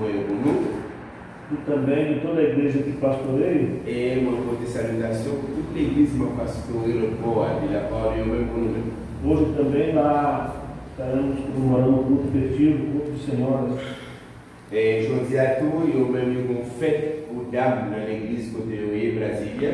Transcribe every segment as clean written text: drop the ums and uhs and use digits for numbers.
E também de toda a igreja que pastoreio. Et uma boa salutação por toda a igreja que pastoreio boa de la part de meu. Hoje também lá estaremos comemorando o culto festivo, o culto de senhoras. Et je dis à tous, il y a même une fête aux dames dans l'église côté Brasília.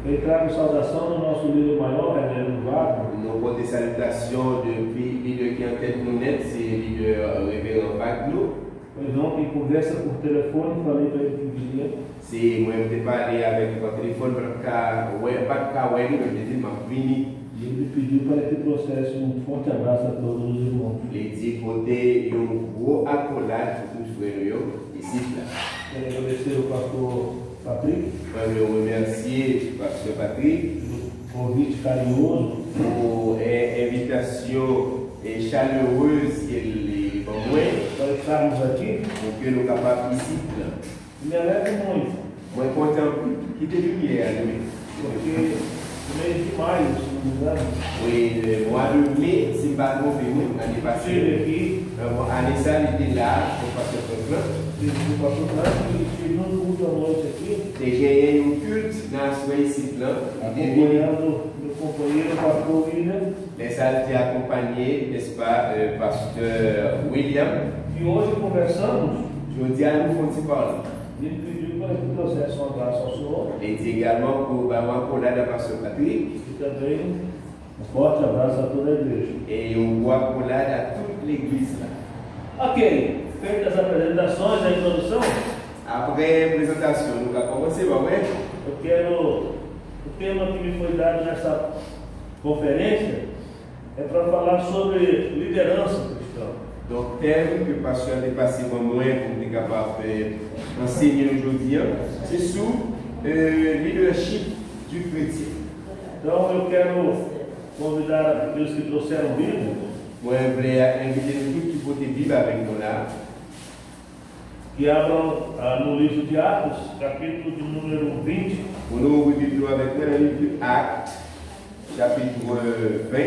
Eu trago saudação no nosso líder maior, Reverendo Wagner. Nos boas salutações depuis líder qui est en tête de net, c'est líder Révérend Wagner. Pois ontem, em conversa por telefone, falei para ele que viria. Se moi je parlé avec o telefone para ficar, para ficar o ele, mas ele me vini. E ele pediu para que trouxesse um forte abraço a todos os irmãos. Ele disse que ter gros accolade pour tous les frères ici là. Quero agradecer ao pastor Patrick. Eu remercier o pastor Patrick pelo convite carinhoso, por invitation chaleureuse que ele mandou para estarmos aqui. Porque nous capable ici là. Me alegra muito. Moi content que teve lumière lui. Porque no mês de maio, se não me engano, oui, le mois de mai, c'est pas trop venu, l'année passée. Aqui, année ça, il était là, pour passer son plan. o pastor Franco estive num culto à noite aqui. J'ai eu un culte dans ce plan. Acompanhando meu companheiro, o pastor William. Nessa été accompagné, n'est-ce pas, pasteur William. E hoje conversamos. Je dis à nous, faut parler. Ele pediu para que trouxesse um abraço ao senhor. Et dit également pour avoir un collage à pasteur Patrick. E também um forte abraço a toda a igreja. Et un beau collage à toute l'église là. Ok, feitas as apresentações, a introdução. Après a apresentação, nous allons commencer, bah ouais. Eu quero, o tema que me foi dado nessa conferência é para falar sobre liderança cristã. Donc, le thème que le pasteur a dépassé pour moi, pour être capable d'enseigner aujourd'hui, c'est sur le leadership du chrétien. Então, eu quero convidar aqueles que trouxeram Bíblia. Moi, je voulais inviter tous qui votent Bible avec nous là. Que abram no livro de Atos, capítulo de número 20. Nous ouvrons Bible avec nous dans le livre d'Actes, chapitre 20.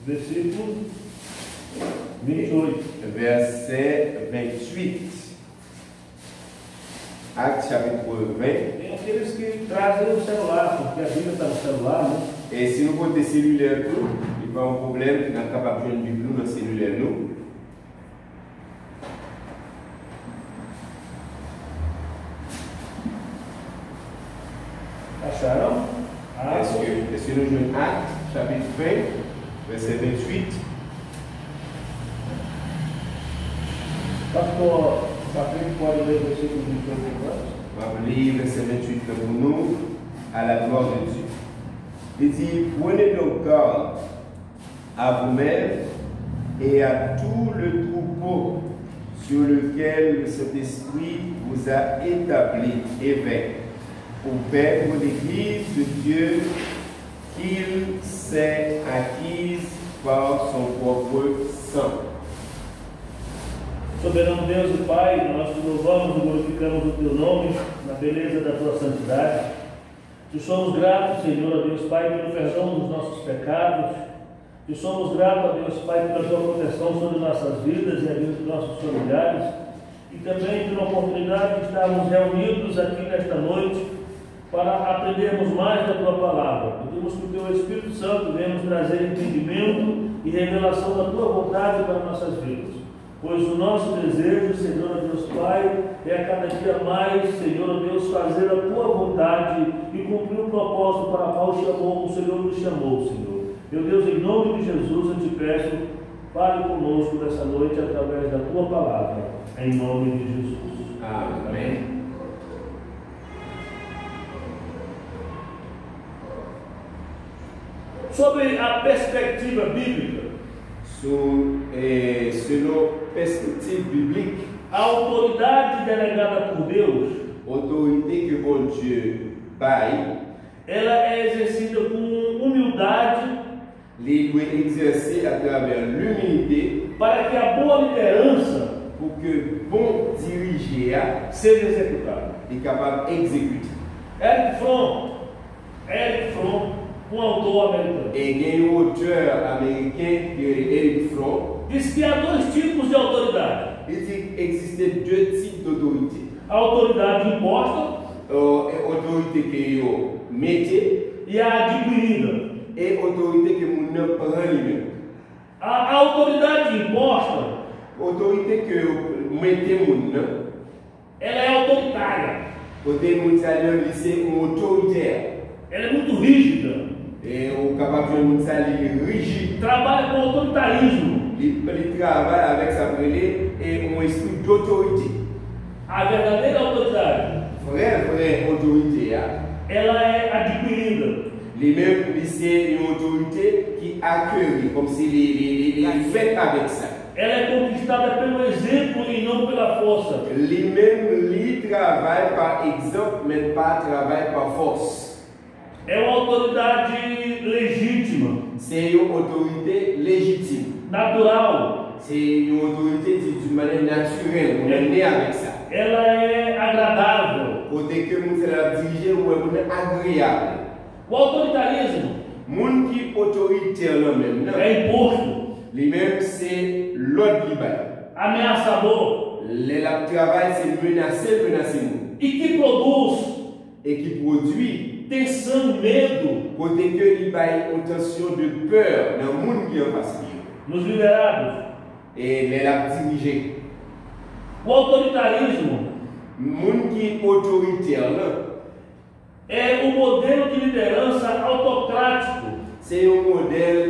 Versículo 28. Verset 28. Actes, chapitre 20. Tem aqueles que trazem o celular, porque a Bíblia está no celular, né? Et si nous votons cellulaire tout, il n'y a pas un problème, nous sommes capables de jouer une Bible dans le cellulaire nous. Acharam? Est-ce que nous jouons Actes, chapitre 20, verset 28? Pastor Patrick pode ler o versículo 28 para nós? On va lire verset 28 pour nous, à la gloire de Dieu. Il dit, prenez donc garde à vous-même et à tout le troupeau sur lequel le Saint-Esprit vous a établi évêque pour perdre l'Église de Dieu qu'il s'est acquise par son propre sang. Soberano Deus e Pai, nós te louvamos e glorificamos o teu nome na beleza da tua santidade. Te somos gratos, Senhor, a Deus Pai, pelo perdão dos nossos pecados. Te somos gratos, a Deus Pai, pela tua proteção sobre nossas vidas e a vida dos nossos familiares. E também pela oportunidade de estarmos reunidos aqui nesta noite para aprendermos mais da tua palavra. Pedimos que o teu Espírito Santo venha nos trazer entendimento e revelação da tua vontade para nossas vidas. Pois o nosso desejo, Senhor, Deus Pai, é a cada dia mais, Senhor, Deus, fazer a tua vontade e cumprir o propósito para o qual o Senhor nos chamou, Senhor. Meu Deus, em nome de Jesus, eu te peço, fale conosco nessa noite através da tua palavra, em nome de Jesus. Amém. Sobre a perspectiva bíblica, selon perspective biblique, a autoridade delegada por Deus, autorité que bon Dieu baille, ela é exercida com humildade, il doit exercer à travers l'humilité para que a boa liderança pour que bon dirigeant seja executada. est capable d'exécuter. Eric Fromm, um autor americano, Et il y a un auteur américain qui est Eric Fromm. diz que há dois tipos de autoridade. a autoridade imposta autorité que vous mettez e a adquirida. et autorité que vous prend lui-même. A autoridade imposta, Autorité que vous mettez ela é autoritária, côté mondial lycée autoritaire ela é muito rígida, et au capable de mondial rigide. trabalha com autoritarismo. Il travaille avec sa brûlée et un esprit d'autorité. A verdadeira autoridade, Vraie autorité, ela é adquirida. les mêmes c'est une autorité qui accueille, comme si les fait avec ça. Ela é conquistada pelo exemplo e não pela força. Les mêmes les travaillent par exemple, mais pas travaillent par force. É uma autoridade legítima, C'est une autorité légitime. natural. C'est une autorité d'une manière naturelle. On est né avec ça. Ela é agradável. Côté que nous allons diriger, on est agréable. O autoritarismo Moun qui autoritaire même, non? é imposto, Les mêmes c'est l'autre libéral. ameaçador Le travail c'est menacer nous. e que produz Et qui produit tensão e medo côté que il y a une tension de peur dans le monde qui est en face. nos liderados. Et les la diriger. O autoritarismo Moun qui autoritaire là, é o modelo de liderança autocrático, c'est un modèle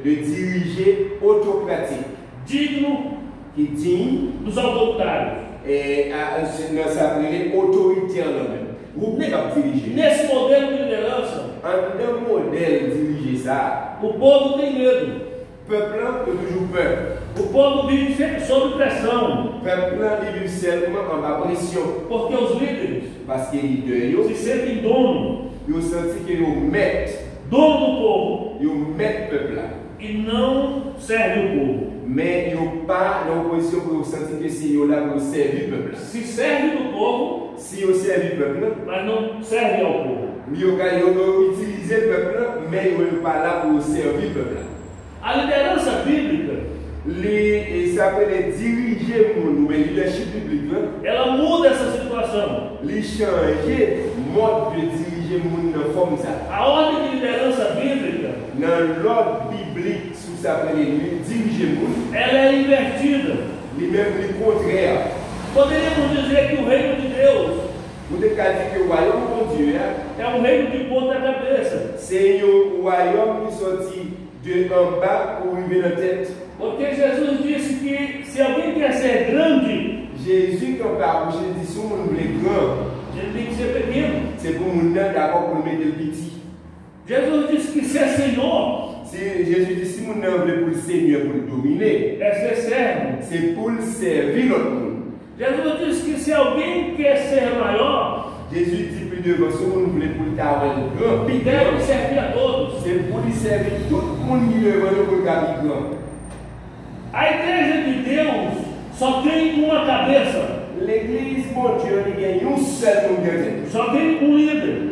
de diriger autocratique digno qui dit dos autoritários. et dans sa autoritaire là même. Vous pouvez pas diriger. Nesse modelo de liderança, Un modèle diriger ça. o povo tem medo. Peuple a toujours peur. O povo vive sob pressão, Peuple a vit seulement en bas pression porque os líderes parce que les leaders se sentem dono, ils ont senti que ils mettent dono do povo, le peuple là. e não serve o povo. Mais ils n'ont pas l'opposition pour sentir que c'est là pour servir le peuple. Se serve do povo, Si ils servent le peuple, mas não serve ao povo. ils ont utilisé le peuple, mais ils ne sont pas là pour servir le peuple. A liderança bíblica, Ils s'appellent diriger le leadership biblique. ela muda essa situação. Ils changent le mode de diriger le monde comme ça. A ordem de liderança bíblica, Dans l'ordre biblique, sous s'appelle diriger le monde, ela é invertida. les mêmes le contraire. Poderíamos dizer que o reino de Deus Vous devez dire que le royaume de Dieu, é um reino de ponta cabeça, c'est un royaume qui sortit de en bas pour arriver dans la tête. porque Jesus disse que se alguém quer ser grande, Jésus, quand il a approché, il dit si on voulait grand, ele tem que ser pequeno. c'est pour nous d'accord pour nous mettre le petit. Jesus disse que ser senhor Si Jésus dit si nous voulons pour le Seigneur, pour le dominer, é ser servo. c'est pour le servir l'autre monde. Jesus disse que se alguém quer ser maior, Jésus dit plus devant si nous voulons pour le taouer grand, plus deve grand, servir a todos. c'est pour lui servir tout le monde qui veut pour le garder grand. A igreja de Deus só tem uma cabeça, L'église, mon Dieu, il y a un seul monde de tête. só tem um líder.